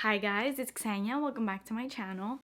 Hi guys, it's Ksenia. Welcome back to my channel.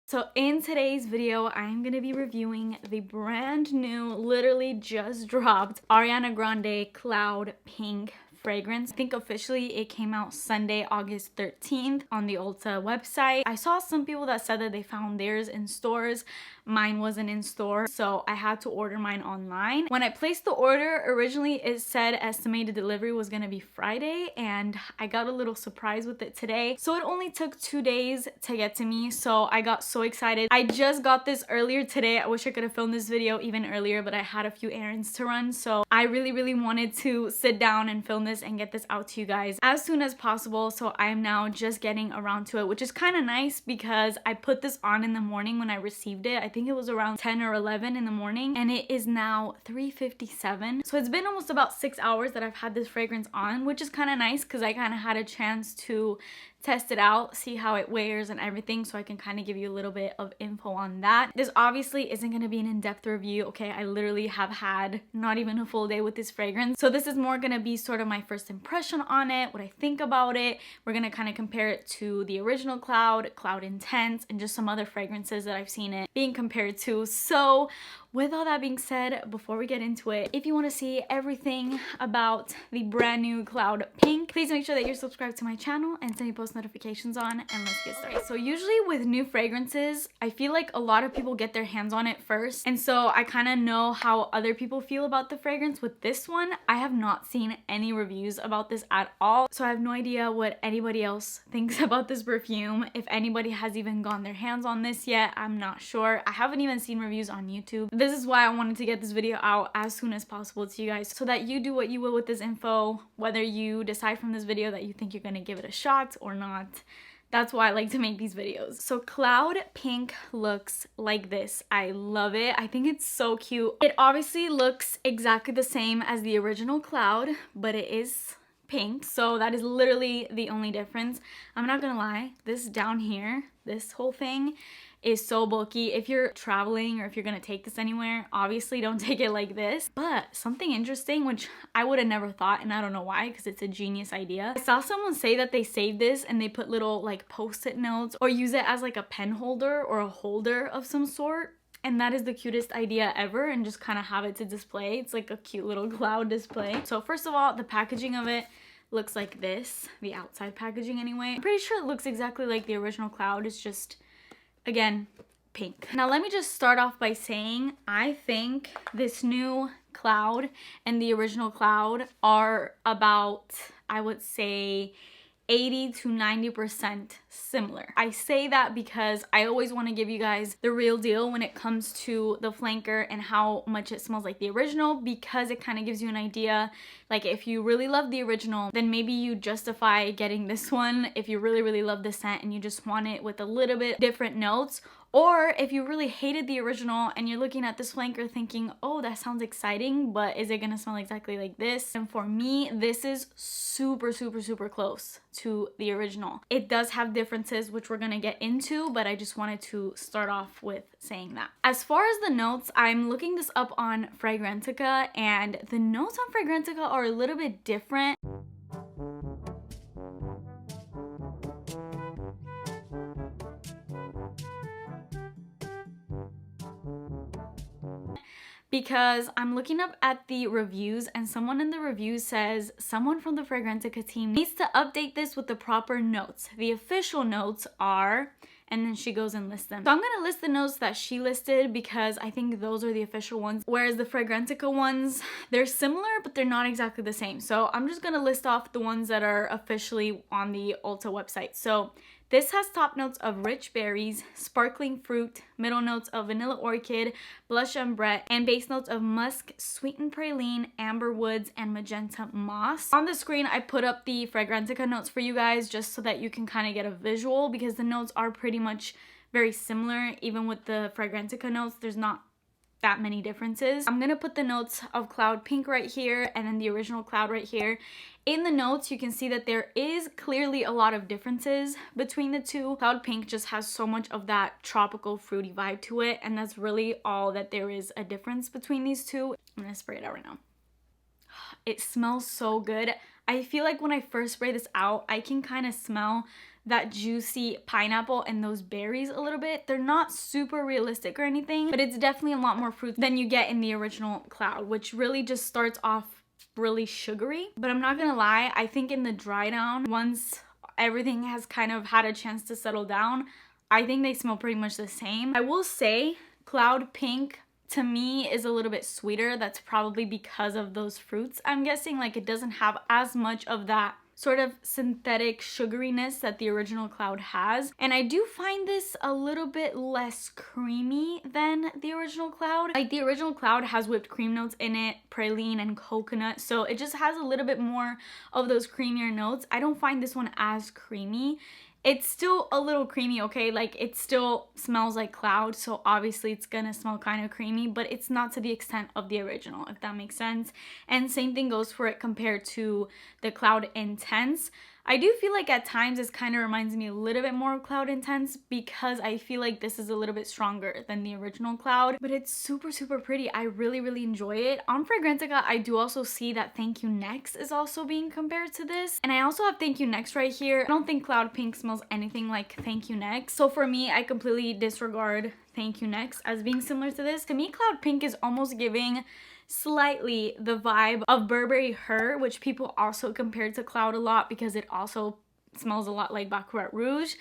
So in today's video, I'm going to be reviewing the brand new, literally just dropped Ariana Grande Cloud Pink fragrance. I think officially it came out Sunday, August 13th on the Ulta website. I saw some people that said that they found theirs in stores. Mine wasn't in store, so I had to order mine online. When I placed the order, originally it said estimated delivery was gonna be Friday, and I got a little surprised with it today. So it only took 2 days to get to me, so I got so excited. I just got this earlier today. I wish I could have filmed this video even earlier, but I had a few errands to run, so I really wanted to sit down and film this and get this out to you guys as soon as possible. So I am now just getting around to it, which is kind of nice because I put this on in the morning when I received it. I think it was around 10 or 11 in the morning, and it is now 3:57. So it's been almost about 6 hours that I've had this fragrance on, which is kind of nice because I kind of had a chance to test it out, see how it wears and everything, so I can kind of give you a little bit of info on that. This obviously isn't going to be an in-depth review, okay? I literally have had not even a full day with this fragrance, so this is more going to be sort of my first impression on it, what I think about it. We're going to kind of compare it to the original Cloud, Cloud Intense, and just some other fragrances that I've seen it being compared to. So with all that being said, before we get into it, if you want to see everything about the brand new Cloud Pink, please make sure that you're subscribed to my channel and send me post notifications on, and let's get started. So usually with new fragrances, I feel like a lot of people get their hands on it first, and so I kind of know how other people feel about the fragrance. With this one, I have not seen any reviews about this at all, so I have no idea what anybody else thinks about this perfume. If anybody has even gotten their hands on this yet, I'm not sure. I haven't even seen reviews on YouTube. This is why I wanted to get this video out as soon as possible to you guys, so that you do what you will with this info, whether you decide from this video that you think you're gonna give it a shot or not. That's why I like to make these videos. So Cloud Pink looks like this. I love it. I think it's so cute. It obviously looks exactly the same as the original Cloud, but it is pink, so that is literally the only difference. I'm not gonna lie, this down here, this whole thing is so bulky. If you're traveling or if you're gonna take this anywhere, obviously don't take it like this. But something interesting, which I would have never thought, and I don't know why, because it's a genius idea. I saw someone say that they saved this and they put little like post-it notes or use it as like a pen holder or a holder of some sort. And that is the cutest idea ever, and just kind of have it to display. It's like a cute little cloud display. So first of all, the packaging of it looks like this, the outside packaging anyway. I'm pretty sure it looks exactly like the original Cloud. It's just, again, pink. Now let me just start off by saying I think this new Cloud and the original Cloud are about, I would say, 80 to 90% similar. I say that because I always want to give you guys the real deal when it comes to the flanker and how much it smells like the original, because it kind of gives you an idea. Like if you really love the original, then maybe you justify getting this one if you really love the scent and you just want it with a little bit different notes. Or if you really hated the original and you're looking at this flanker thinking, oh, that sounds exciting, but is it gonna smell exactly like this? And for me, this is super close to the original. It does have differences, which we're gonna get into, but I just wanted to start off with saying that. As far as the notes, I'm looking this up on Fragrantica, and the notes on Fragrantica are a little bit different. Because I'm looking up at the reviews, and someone in the reviews says someone from the Fragrantica team needs to update this with the proper notes. The official notes are, and then she goes and lists them. So I'm gonna list the notes that she listed because I think those are the official ones, whereas the Fragrantica ones, they're similar, but they're not exactly the same. So I'm just gonna list off the ones that are officially on the Ulta website. So this has top notes of rich berries, sparkling fruit, middle notes of vanilla orchid, blush umbrette, and base notes of musk, sweetened praline, amber woods, and magenta moss. On the screen, I put up the Fragrantica notes for you guys just so that you can kind of get a visual, because the notes are pretty much very similar. Even with the Fragrantica notes, there's not that many differences. I'm gonna put the notes of Cloud Pink right here and then the original Cloud right here. In the notes, you can see that there is clearly a lot of differences between the two. Cloud Pink just has so much of that tropical fruity vibe to it, and that's really all that there is a difference between these two. I'm gonna spray it out right now. It smells so good. I feel like when I first spray this out, I can kind of smell that juicy pineapple and those berries a little bit. They're not super realistic or anything, but it's definitely a lot more fruit than you get in the original Cloud, which really just starts off really sugary. But I'm not gonna lie, I think in the dry down, once everything has kind of had a chance to settle down, I think they smell pretty much the same. I will say Cloud Pink to me is a little bit sweeter. That's probably because of those fruits. I'm guessing like it doesn't have as much of that sort of synthetic sugariness that the original Cloud has. And I do find this a little bit less creamy than the original Cloud. Like the original Cloud has whipped cream notes in it, praline and coconut, so it just has a little bit more of those creamier notes. I don't find this one as creamy. It's still a little creamy, okay? Like it still smells like Cloud, so obviously it's gonna smell kind of creamy, but it's not to the extent of the original, if that makes sense. And same thing goes for it compared to the Cloud Intense. I do feel like at times this kind of reminds me a little bit more of Cloud Intense because I feel like this is a little bit stronger than the original Cloud, but it's super, super pretty. I really, really enjoy it. On Fragrantica, I do also see that Thank You Next is also being compared to this. And I also have Thank You Next right here. I don't think Cloud Pink smells anything like Thank You Next. So for me, I completely disregard Thank You Next as being similar to this. To me, Cloud Pink is almost giving slightly the vibe of Burberry Her, which people also compared to Cloud a lot because it also smells a lot like Baccarat Rouge.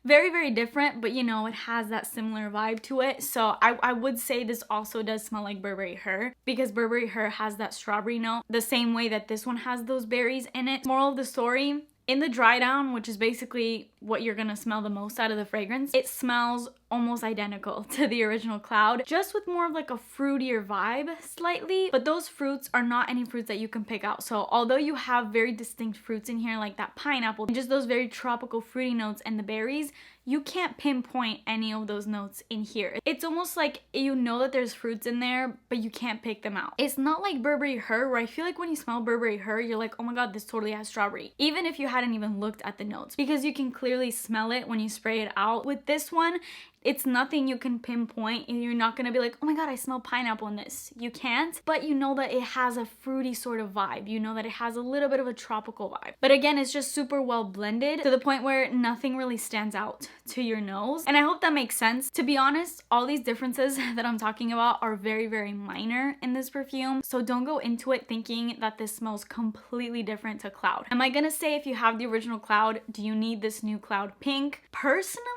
Very, very different, but you know, it has that similar vibe to it. So I would say this also does smell like Burberry Her because Burberry Her has that strawberry note the same way that this one has those berries in it. Moral of the story, in the dry down, which is basically what you're gonna smell the most out of the fragrance, it smells almost identical to the original Cloud, just with more of like a fruitier vibe slightly, but those fruits are not any fruits that you can pick out. So although you have very distinct fruits in here like that pineapple and just those very tropical fruity notes and the berries, you can't pinpoint any of those notes in here. It's almost like you know that there's fruits in there, but you can't pick them out. It's not like Burberry Her, where I feel like when you smell Burberry Her, you're like, oh my god, this totally has strawberry, even if you hadn't even looked at the notes, because you can clearly smell it when you spray it out. With this one, it's nothing you can pinpoint. You're not gonna be like, oh my god, I smell pineapple in this. You can't, but you know that it has a fruity sort of vibe. You know that it has a little bit of a tropical vibe. But again, it's just super well blended to the point where nothing really stands out to your nose. And I hope that makes sense. To be honest, all these differences that I'm talking about are very, very minor in this perfume. So don't go into it thinking that this smells completely different to Cloud. Am I gonna say if you have the original Cloud, do you need this new Cloud Pink? Personally,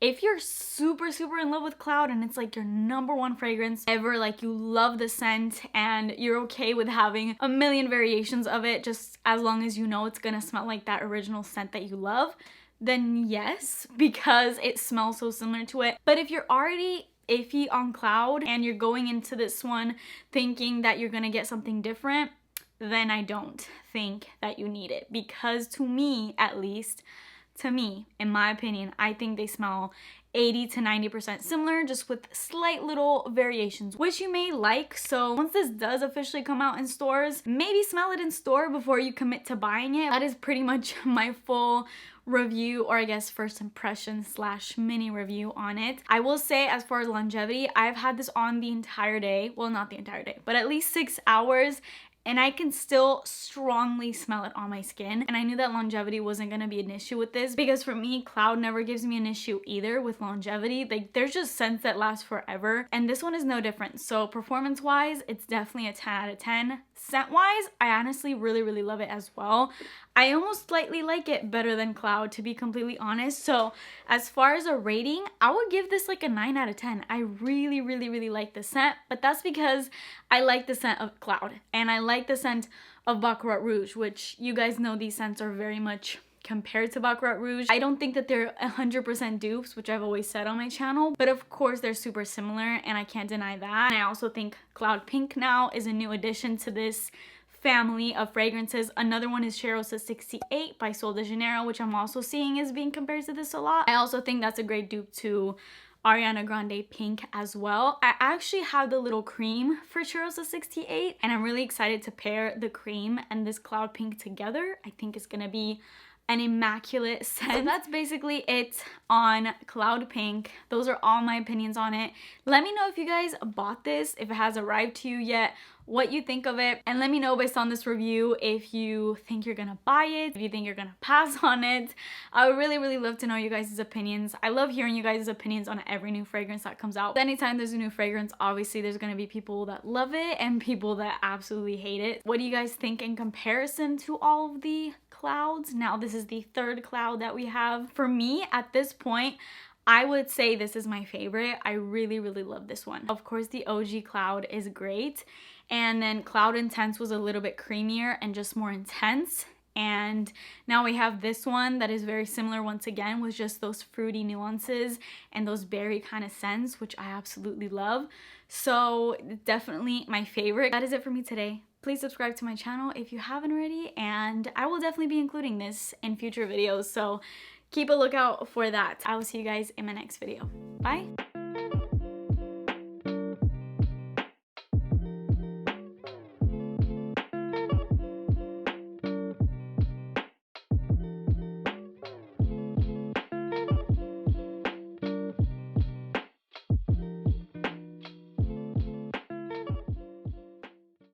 if you're super, super in love with Cloud and it's like your #1 fragrance ever, like you love the scent and you're okay with having a million variations of it, just as long as you know it's gonna smell like that original scent that you love, then yes, because it smells so similar to it. But if you're already iffy on Cloud and you're going into this one thinking that you're gonna get something different, then I don't think that you need it, because to me, at least, to me, in my opinion, I think they smell 80 to 90% similar, just with slight little variations, which you may like. So once this does officially come out in stores, maybe smell it in store before you commit to buying it. That is pretty much my full review, or I guess first impression / mini review on it. I will say, as far as longevity, I've had this on the entire day. Well, not the entire day, but at least 6 hours. And I can still strongly smell it on my skin. And I knew that longevity wasn't gonna be an issue with this, because for me, Cloud never gives me an issue either with longevity. Like, there's just scents that last forever, and this one is no different. So performance-wise, it's definitely a 10 out of 10. Scent-wise, I honestly really, really love it as well. I almost slightly like it better than Cloud, to be completely honest. So as far as a rating, I would give this like a 9 out of 10. I really, really, really like the scent, but that's because I like the scent of Cloud and I like the scent of Baccarat Rouge, which you guys know these scents are very much compared to Baccarat Rouge. I don't think that they're 100% dupes, which I've always said on my channel, but of course they're super similar and I can't deny that. And I also think Cloud Pink now is a new addition to this family of fragrances. Another one is Cheirosa 68 by Sol de Janeiro, which I'm also seeing is being compared to this a lot. I also think that's a great dupe to Ariana Grande Pink as well. I actually have the little cream for Cheirosa 68 and I'm really excited to pair the cream and this Cloud Pink together. I think it's gonna be an immaculate scent. So that's basically it on Cloud Pink. Those are all my opinions on it. Let me know if you guys bought this, if it has arrived to you yet, what you think of it, and let me know based on this review if you think you're gonna buy it, if you think you're gonna pass on it. I would really love to know you guys' opinions. I love hearing you guys' opinions on every new fragrance that comes out. Anytime there's a new fragrance, obviously there's gonna be people that love it and people that absolutely hate it. What do you guys think in comparison to all of the clouds? Now this is the third cloud that we have. For me at this point, I would say this is my favorite. I really love this one. Of course, the OG Cloud is great. And then Cloud Intense was a little bit creamier and just more intense. And now we have this one that is very similar once again with just those fruity nuances and those berry kind of scents, which I absolutely love. So definitely my favorite. That is it for me today. Please subscribe to my channel if you haven't already, and I will definitely be including this in future videos. So keep a lookout for that. I will see you guys in my next video. Bye.